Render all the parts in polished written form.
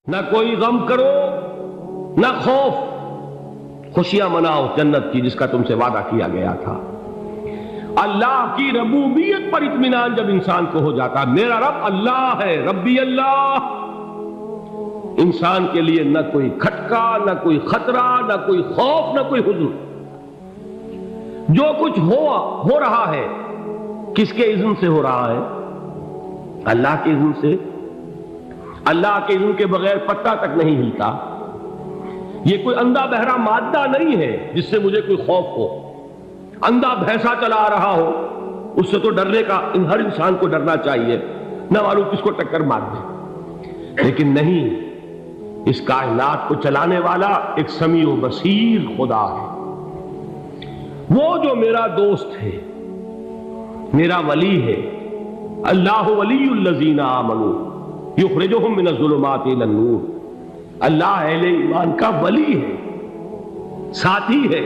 نہ کوئی غم کرو نہ خوف، خوشیاں مناؤ جنت کی جس کا تم سے وعدہ کیا گیا تھا۔ اللہ کی ربوبیت پر اطمینان جب انسان کو ہو جاتا، میرا رب اللہ ہے، ربی اللہ، انسان کے لیے نہ کوئی کھٹکا، نہ کوئی خطرہ، نہ کوئی خوف، نہ کوئی حزن۔ جو کچھ ہو رہا ہے کس کے اذن سے ہو رہا ہے؟ اللہ کے اذن سے۔ اللہ کے اذن کے بغیر پتا تک نہیں ہلتا۔ یہ کوئی اندھا بہرا مادہ نہیں ہے جس سے مجھے کوئی خوف ہو۔ اندھا بھینسا چلا آ رہا ہو اس سے تو ڈرنے کا ہر انسان کو ڈرنا چاہیے، نہ معلوم کس کو ٹکر مار دے۔ لیکن نہیں، اس کائنات کو چلانے والا ایک سمیع و بصیر خدا ہے، وہ جو میرا دوست ہے، میرا ولی ہے۔ اللہ ولی الذین آمنوا یخرجہم من الظلمات الی النور۔ اللہ اہل ایمان کا ولی ہے، ساتھی ہے،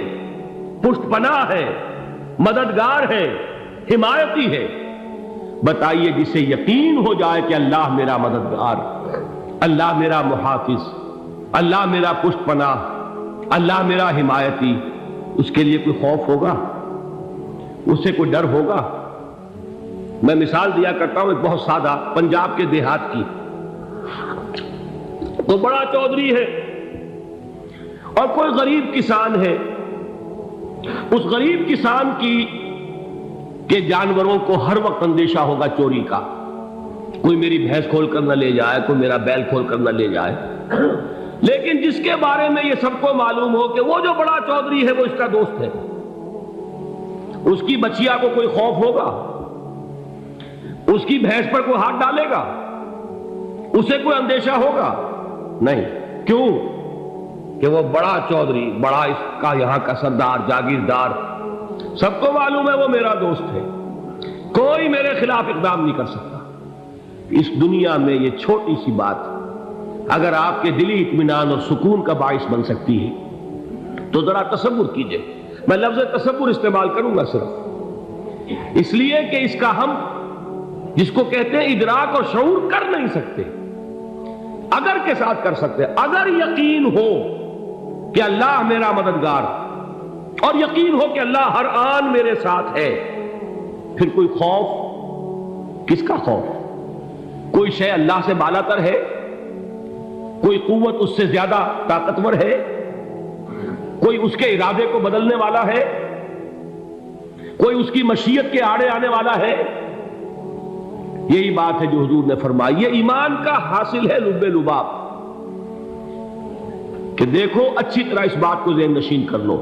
پشت پناہ ہے، مددگار ہے، حمایتی ہے۔ بتائیے جسے یقین ہو جائے کہ اللہ میرا مددگار، اللہ میرا محافظ، اللہ میرا پشت پناہ، اللہ میرا حمایتی، اس کے لیے کوئی خوف ہوگا؟ اس سے کوئی ڈر ہوگا؟ میں مثال دیا کرتا ہوں ایک بہت سادہ، پنجاب کے دیہات کی۔ تو بڑا چودھری ہے اور کوئی غریب کسان ہے۔ اس غریب کسان کے جانوروں کو ہر وقت اندیشہ ہوگا چوری کا، کوئی میری بھینس کھول کر نہ لے جائے، کوئی میرا بیل کھول کر نہ لے جائے۔ لیکن جس کے بارے میں یہ سب کو معلوم ہو کہ وہ جو بڑا چودھری ہے وہ اس کا دوست ہے، اس کی بچیا کو کوئی خوف ہوگا؟ اس کی بھینس پر کوئی ہاتھ ڈالے گا؟ اسے کوئی اندیشہ ہوگا؟ نہیں۔ کیوں؟ کہ وہ بڑا چودھری، بڑا اس کا یہاں کا سردار، جاگیردار، سب کو معلوم ہے وہ میرا دوست ہے، کوئی میرے خلاف اقدام نہیں کر سکتا۔ اس دنیا میں یہ چھوٹی سی بات اگر آپ کے دلی اطمینان اور سکون کا باعث بن سکتی ہے تو ذرا تصور کیجئے۔ میں لفظ تصور استعمال کروں گا صرف اس لیے کہ اس کا ہم جس کو کہتے ہیں ادراک اور شعور کر نہیں سکتے، اگر کے ساتھ کر سکتے۔ اگر یقین ہو کہ اللہ میرا مددگار اور یقین ہو کہ اللہ ہر آن میرے ساتھ ہے، پھر کوئی خوف؟ کس کا خوف؟ کوئی شے اللہ سے بالا تر ہے؟ کوئی قوت اس سے زیادہ طاقتور ہے؟ کوئی اس کے ارادے کو بدلنے والا ہے؟ کوئی اس کی مشیت کے آڑے آنے والا ہے؟ یہی بات ہے جو حضور نے فرمائی۔ یہ ایمان کا حاصل ہے لب لباب، کہ دیکھو اچھی طرح اس بات کو ذہن نشین کر لو،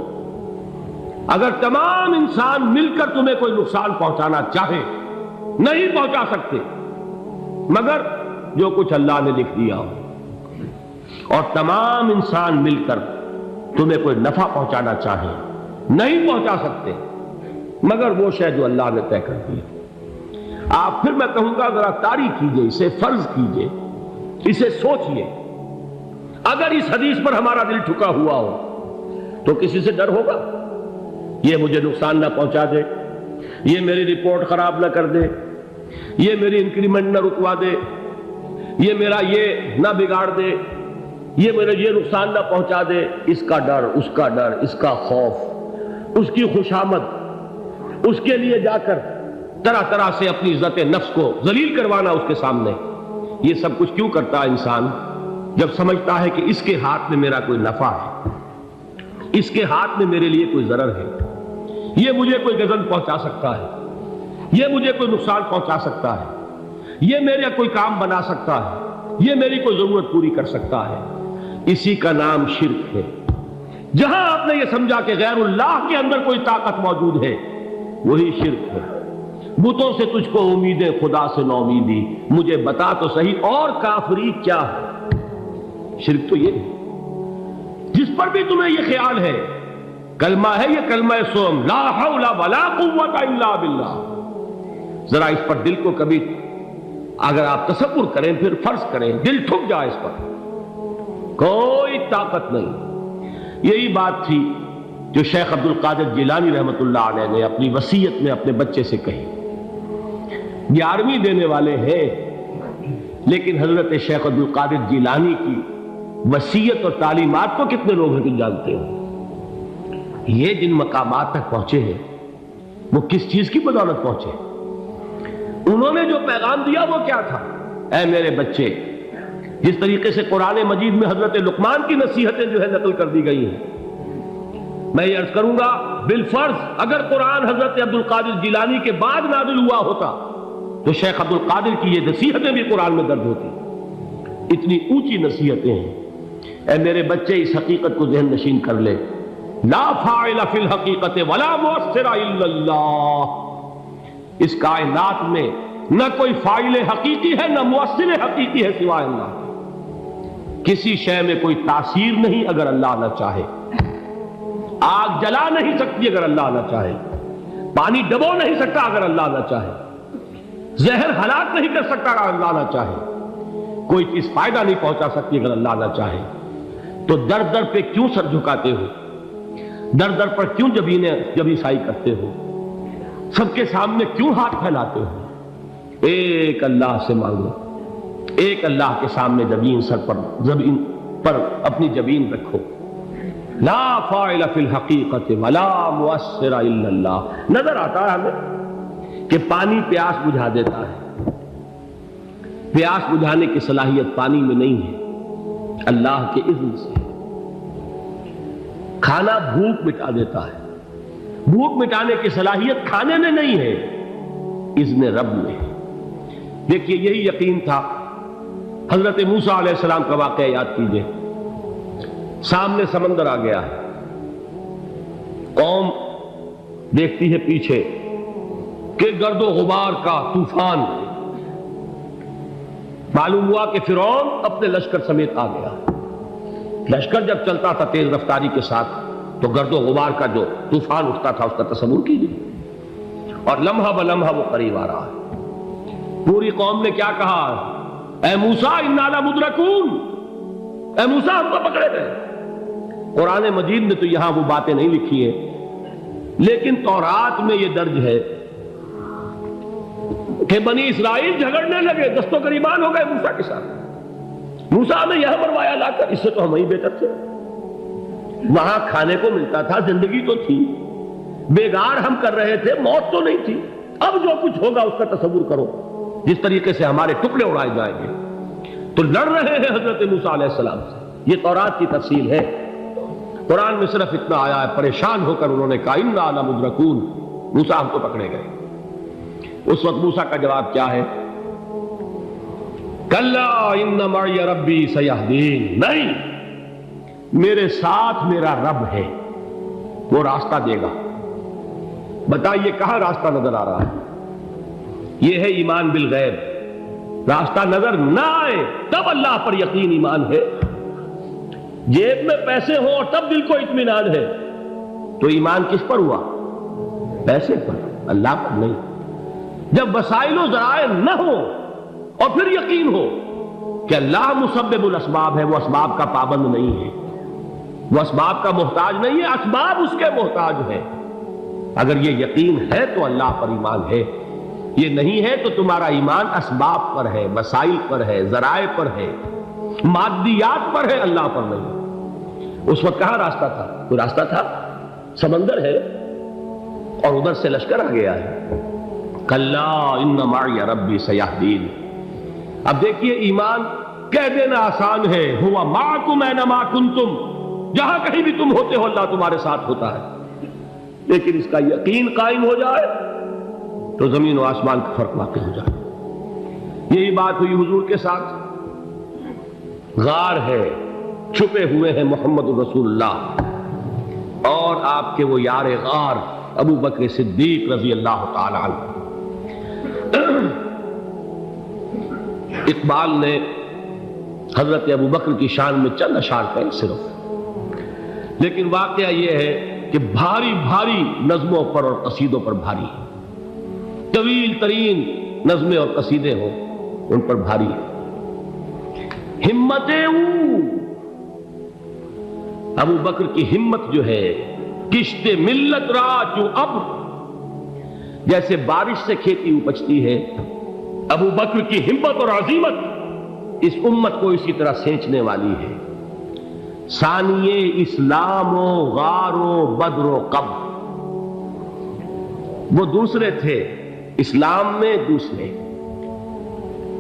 اگر تمام انسان مل کر تمہیں کوئی نقصان پہنچانا چاہے نہیں پہنچا سکتے، مگر جو کچھ اللہ نے لکھ دیا ہو، اور تمام انسان مل کر تمہیں کوئی نفع پہنچانا چاہے نہیں پہنچا سکتے، مگر وہ شے جو اللہ نے طے کر دیا۔ آپ پھر میں کہوں گا ذرا طاری کیجئے، اسے فرض کیجئے، اسے سوچئے۔ اگر اس حدیث پر ہمارا دل ٹھکا ہوا ہو تو کسی سے ڈر ہوگا؟ یہ مجھے نقصان نہ پہنچا دے، یہ میری رپورٹ خراب نہ کر دے، یہ میری انکریمنٹ نہ رکوا دے، یہ میرا یہ نہ بگاڑ دے، یہ میرا یہ نقصان نہ پہنچا دے۔ اس کا ڈر، اس کا ڈر، اس کا خوف، اس کی خوشامد، اس کے لیے جا کر طرح طرح سے اپنی عزت نفس کو ذلیل کروانا اس کے سامنے، یہ سب کچھ کیوں کرتا ہے انسان؟ جب سمجھتا ہے کہ اس کے ہاتھ میں میرا کوئی نفع ہے، اس کے ہاتھ میں میرے لیے کوئی ضرر ہے، یہ مجھے کوئی غضب پہنچا سکتا ہے، یہ مجھے کوئی نقصان پہنچا سکتا ہے، یہ میرا کوئی کام بنا سکتا ہے، یہ میری کوئی ضرورت پوری کر سکتا ہے، اسی کا نام شرک ہے۔ جہاں آپ نے یہ سمجھا کہ غیر اللہ کے اندر کوئی طاقت موجود ہے، وہی شرک ہے۔ بتوں سے تجھ کو امیدیں، خدا سے نو امیدی، مجھے بتا تو صحیح اور کافری کیا ہے؟ شرک تو یہ ہے۔ جس پر بھی تمہیں یہ خیال ہے، کلمہ ہے یہ کلمہ سوم، لا حول ولا قوت الا باللہ، ذرا اس پر دل کو کبھی اگر آپ تصور کریں، پھر فرض کریں، دل ٹھک جائے اس پر، کوئی طاقت نہیں۔ یہی بات تھی جو شیخ عبد القادر جیلانی رحمۃ اللہ علیہ نے اپنی وصیت میں اپنے بچے سے کہی۔ 11ویں دینے والے ہیں، لیکن حضرت شیخ عبد القادر جیلانی کی وصیت اور تعلیمات کو کتنے لوگ ہیں کہ جانتے ہو؟ یہ جن مقامات تک پہنچے ہیں وہ کس چیز کی بدولت پہنچے؟ انہوں نے جو پیغام دیا وہ کیا تھا؟ اے میرے بچے، جس طریقے سے قرآن مجید میں حضرت لقمان کی نصیحتیں جو ہے نقل کر دی گئی ہیں، میں یہ عرض کروں گا بالفرض اگر قرآن حضرت عبد القادر جیلانی کے بعد نازل ہوا ہوتا تو شیخ عبد القادر کی یہ نصیحتیں بھی قرآن میں درج ہوتی۔ اتنی اونچی نصیحتیں ہیں۔ اے میرے بچے، اس حقیقت کو ذہن نشین کر لے، لا فاعل فی الحقیقت ولا مؤثر الا اللہ۔ اس کائنات میں نہ کوئی فاعل حقیقی ہے نہ مؤثر حقیقی ہے سوائے اللہ۔ کسی شے میں کوئی تاثیر نہیں اگر اللہ نہ چاہے۔ آگ جلا نہیں سکتی اگر اللہ نہ چاہے، پانی ڈبو نہیں سکتا اگر اللہ نہ چاہے، زہر ہلاک نہیں کر سکتا اگر اللہ نہ چاہے، کوئی چیز فائدہ نہیں پہنچا سکتی اگر اللہ نہ چاہے۔ تو در در پہ کیوں سر جھکاتے ہو؟ در در پر کیوں جبیں سائی کرتے ہو؟ سب کے سامنے کیوں ہاتھ پھیلاتے ہو؟ ایک اللہ سے مانگو، ایک اللہ کے سامنے زمین پر اپنی جبین رکھو۔ لا فاعل فی الحقیقت ولا مؤثر الا اللہ۔ نظر آتا ہے ہمیں کہ پانی پیاس بجھا دیتا ہے، پیاس بجھانے کی صلاحیت پانی میں نہیں ہے، اللہ کے اذن سے۔ کھانا بھوک مٹا دیتا ہے، بھوک مٹانے کی صلاحیت کھانے میں نہیں ہے، اذن رب میں۔ دیکھیے یہی یقین تھا حضرت موسیٰ علیہ السلام کا واقعہ یاد کیجئے۔ سامنے سمندر آ گیا ہے، قوم دیکھتی ہے پیچھے کہ گرد و غبار کا طوفان، معلوم ہوا کہ فرعون اپنے لشکر سمیت آ گیا۔ لشکر جب چلتا تھا تیز رفتاری کے ساتھ تو گرد و غبار کا جو طوفان اٹھتا تھا اس کا تصور کیجیے، اور لمحہ بلمحہ وہ قریب آ رہا ہے۔ پوری قوم نے کیا کہا؟ اے موسیٰ انا لمدرکون، اے موسیٰ ہم کو پکڑے گئے۔ قرآن مجید نے تو یہاں وہ باتیں نہیں لکھی ہیں، لیکن تورات میں یہ درج ہے کہ بنی اسرائیل جھگڑنے لگے، دست و گریبان ہو گئے موسیٰ کے ساتھ۔ موسیٰ ہمیں یہاں مروایا لا کر، اس سے تو ہم ہی بہتر تھے، وہاں کھانے کو ملتا تھا، زندگی تو تھی، بیگار ہم کر رہے تھے، موت تو نہیں تھی۔ اب جو کچھ ہوگا اس کا تصور کرو، جس طریقے سے ہمارے ٹکڑے اڑائے جائیں گے۔ تو لڑ رہے ہیں حضرت موسیٰ علیہ السلام سے، یہ تورات کی تفصیل ہے۔ قرآن میں صرف اتنا آیا ہے، پریشان ہو کر انہوں نے کہا انا لمدرکون، موسیٰ ہم کو پکڑے گئے۔ اس وقت موسیٰ کا جواب کیا ہے؟ کلا ان معی ربی سیہدین، نہیں، میرے ساتھ میرا رب ہے، وہ راستہ دے گا۔ بتائیے کہاں راستہ نظر آ رہا ہے؟ یہ ہے ایمان بالغیب۔ راستہ نظر نہ آئے تب اللہ پر یقین ایمان ہے۔ جیب میں پیسے ہوں اور تب دل کو اطمینان ہے تو ایمان کس پر ہوا؟ پیسے پر، اللہ پر نہیں۔ جب وسائل و ذرائع نہ ہو اور پھر یقین ہو کہ اللہ مسبب الاسباب ہے، وہ اسباب کا پابند نہیں ہے، وہ اسباب کا محتاج نہیں ہے، اسباب اس کے محتاج ہے۔ اگر یہ یقین ہے تو اللہ پر ایمان ہے، یہ نہیں ہے تو تمہارا ایمان اسباب پر ہے، وسائل پر ہے، ذرائع پر ہے، مادیات پر ہے، اللہ پر نہیں۔ اس وقت کہاں راستہ تھا؟ کوئی راستہ تھا؟ سمندر ہے اور ادھر سے لشکر آ گیا ہے۔ کلا ان معی ربی سیہدین۔ اب دیکھیے ایمان کہہ دینا آسان ہے، ہوا معکم اینما کنتم، جہاں کہیں بھی تم ہوتے ہو اللہ تمہارے ساتھ ہوتا ہے، لیکن اس کا یقین قائم ہو جائے تو زمین و آسمان کا فرق واقع ہو جائے۔ یہی بات ہوئی حضور کے ساتھ۔ غار ہے، چھپے ہوئے ہیں محمد رسول اللہ اور آپ کے وہ یار غار ابو بکر صدیق رضی اللہ تعالی عنہ۔ اقبال نے حضرت ابو بکر کی شان میں چند اشعار کہیں صرف، لیکن واقعہ یہ ہے کہ بھاری بھاری نظموں پر اور قصیدوں پر بھاری ہے، طویل ترین نظمیں اور قصیدے ہوں ان پر بھاری ہے۔ ہمتیں ابو بکر کی ہمت جو ہے، کشت ملت را جو ابر، جیسے بارش سے کھیتی اپجتی ہے، ابو بکر کی ہمت اور عزیمت اس امت کو اسی طرح سینچنے والی ہے۔ ثانیے اسلام و غار و بدر و قبر، وہ دوسرے تھے اسلام میں، دوسرے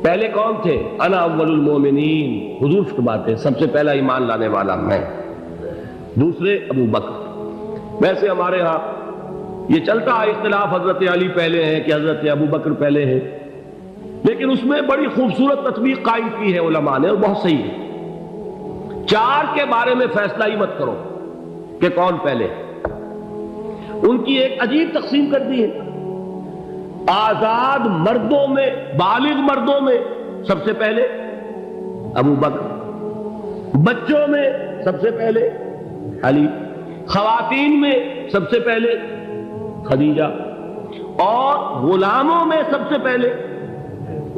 پہلے کون تھے؟ انا اول المومنین، حضور فرماتے ہیں سب سے پہلا ایمان لانے والا میں، دوسرے ابو بکر۔ ویسے ہمارے ہاں یہ چلتا ہے اختلاف، حضرت علی پہلے ہیں کہ حضرت ابو بکر پہلے ہیں، لیکن اس میں بڑی خوبصورت تطبیق قائم کی ہے علماء نے، اور بہت صحیح ہے۔ چار کے بارے میں فیصلہ ہی مت کرو کہ کون پہلے، ان کی ایک عجیب تقسیم کر دی ہے۔ آزاد مردوں میں، بالغ مردوں میں سب سے پہلے ابو بکر، بچوں میں سب سے پہلے علی، خواتین میں سب سے پہلے خدیجہ، اور غلاموں میں سب سے پہلے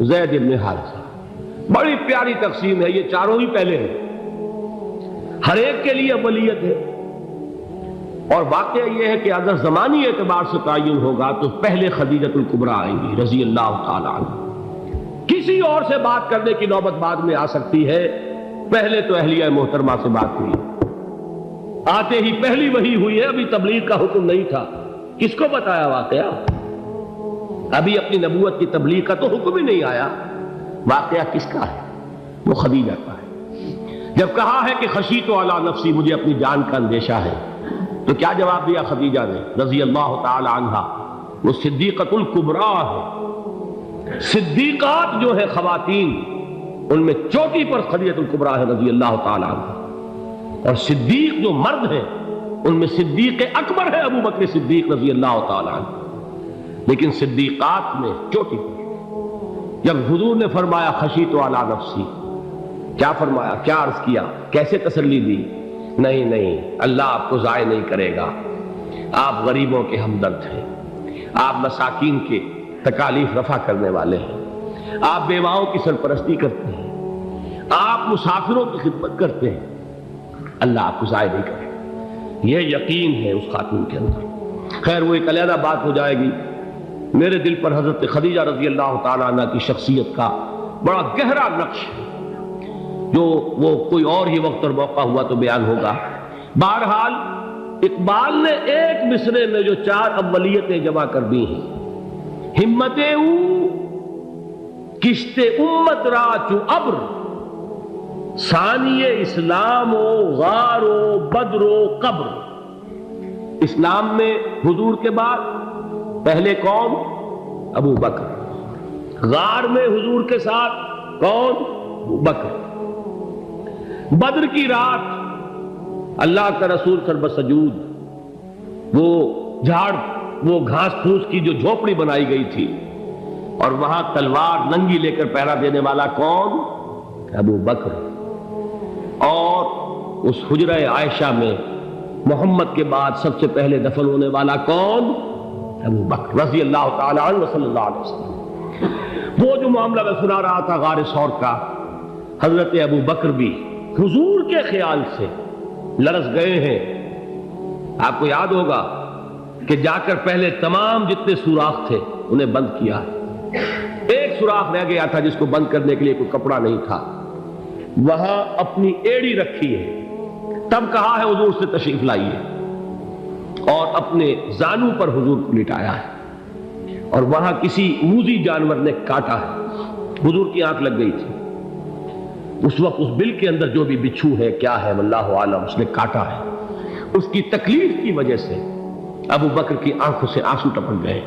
زید بن حارثہ۔ بڑی پیاری تقسیم ہے، یہ چاروں ہی پہلے ہیں، ہر ایک کے لیے اولیت ہے۔ اور واقعہ یہ ہے کہ اگر زمانی اعتبار سے تعین ہوگا تو پہلے خدیجۃ الکبریٰ آئیں گی رضی اللہ تعالی عنہ۔ کسی اور سے بات کرنے کی نوبت بعد میں آ سکتی ہے، پہلے تو اہلیہ محترمہ سے بات ہوئی، آتے ہی پہلی وحی ہوئی ہے، ابھی تبلیغ کا حکم نہیں تھا۔ کس کو بتایا واقعہ؟ ابھی اپنی نبوت کی تبلیغ کا تو حکم ہی نہیں آیا۔ واقعہ کس کا ہے؟ وہ خدیجہ کا ہے۔ جب کہا ہے کہ خشیت علی نفسی، مجھے اپنی جان کا اندیشہ ہے، تو کیا جواب دیا خدیجہ نے رضی اللہ تعالی عنہا؟ وہ صدیقۃ الکبریٰ ہے۔ صدیقات جو ہے خواتین، ان میں چوٹی پر خدیجۃ الکبریٰ ہے رضی اللہ تعالی عنہا، اور صدیق جو مرد ہیں ان میں صدیق اکبر ہے ابو بکر صدیق رضی اللہ تعالی عنہ، لیکن صدیقات میں چوٹی پر۔ جب حضور نے فرمایا خشیت علی نفسی، کیا فرمایا؟ کیا عرض کیا؟ کیسے تسلی دی؟ نہیں نہیں، اللہ آپ کو ضائع نہیں کرے گا، آپ غریبوں کے ہمدرد ہیں، آپ مساکین کے تکالیف رفع کرنے والے ہیں، آپ بیواؤں کی سرپرستی کرتے ہیں، آپ مسافروں کی خدمت کرتے ہیں، اللہ آپ کو ضائع نہیں کرے گا۔ یہ یقین ہے اس خاتون کے اندر۔ خیر وہ ایک علیحدہ بات ہو جائے گی۔ میرے دل پر حضرت خدیجہ رضی اللہ تعالیٰ عنہ کی شخصیت کا بڑا گہرا نقش ہے، جو وہ کوئی اور ہی وقت اور موقع ہوا تو بیان ہوگا۔ بہرحال اقبال نے ایک مصرے میں جو چار اولیتیں جمع کر دی ہیں، ہمت او کشت امت را چو ابر، ثانی اسلام و غار و بدر و قبر۔ اسلام میں حضور کے بعد پہلے کون؟ ابو بکر۔ غار میں حضور کے ساتھ کون؟ ابو بکر۔ بدر کی رات اللہ کا رسول سر بسجود، وہ گھاس پھوس کی جو جھوپڑی بنائی گئی تھی، اور وہاں تلوار ننگی لے کر پہرا دینے والا کون؟ ابو بکر۔ اور اس حجرہ عائشہ میں محمد کے بعد سب سے پہلے دفن ہونے والا کون؟ ابو بکر رضی اللہ تعالی عنہ صلی اللہ علیہ وسلم۔ وہ جو معاملہ میں سنا رہا تھا غار ثور کا، حضرت ابو بکر بھی حضور کے خیال سے لرز گئے ہیں۔ آپ کو یاد ہوگا کہ جا کر پہلے تمام جتنے سوراخ تھے انہیں بند کیا ہے، ایک سوراخ رہ گیا تھا جس کو بند کرنے کے لیے کوئی کپڑا نہیں تھا، وہاں اپنی ایڑی رکھی ہے، تب کہا ہے حضور سے تشریف لائیے، اور اپنے زانو پر حضور کو لٹایا ہے، اور وہاں کسی موذی جانور نے کاٹا ہے، حضور کی آنکھ لگ گئی تھی، اس وقت اس بل کے اندر جو بھی بچھو ہے کیا ہے واللہ عالم، اس نے کاٹا ہے، اس کی تکلیف کی وجہ سے ابو بکر کی آنکھوں سے آنسو ٹپک گئے،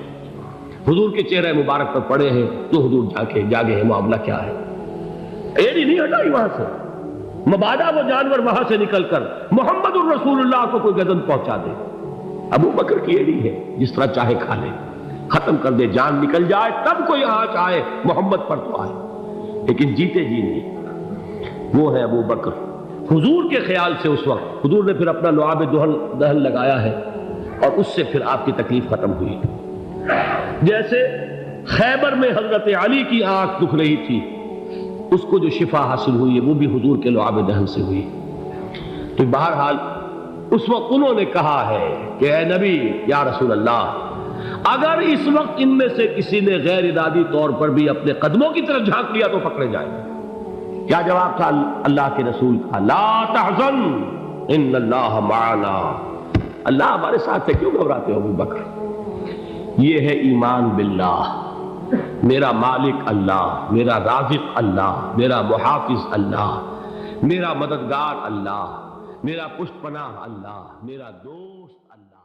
حضور کے چہرے مبارک پر پڑے ہیں، تو حضور جاگے ہیں، معاملہ کیا ہے؟ ایڑی نہیں ہٹائی وہاں سے، مبادا وہ جانور وہاں سے نکل کر محمد الرسول اللہ کو کوئی گزن پہنچا دے، ابو بکر کی ایڑی ہے، جس طرح چاہے کھا لے، ختم کر دے، جان نکل جائے تب کوئی آنچ آئے، محمد پر تو آئے، لیکن جیتے جی نہیں۔ وہ ہے ابو بکر حضور کے خیال سے۔ اس وقت حضور نے پھر اپنا لعاب دہن لگایا ہے، اور اس سے پھر آپ کی تکلیف ختم ہوئی۔ جیسے خیبر میں حضرت علی کی آنکھ دکھ رہی تھی، اس کو جو شفا حاصل ہوئی ہے وہ بھی حضور کے لعاب دہن سے ہوئی۔ تو بہرحال اس وقت انہوں نے کہا ہے کہ اے نبی یا رسول اللہ، اگر اس وقت ان میں سے کسی نے غیر ارادی طور پر بھی اپنے قدموں کی طرف جھانک لیا تو پکڑے جائیں، کیا جواب تھا اللہ کے رسول کا؟ لا تحزن ان اللہ معنا، اللہ ہمارے ساتھ ہے، کیوں گھبراتے ہو ابو بکر؟ یہ ہے ایمان باللہ، میرا مالک اللہ، میرا رازق اللہ، میرا محافظ اللہ، میرا مددگار اللہ، میرا پشت پناہ اللہ، میرا دوست اللہ۔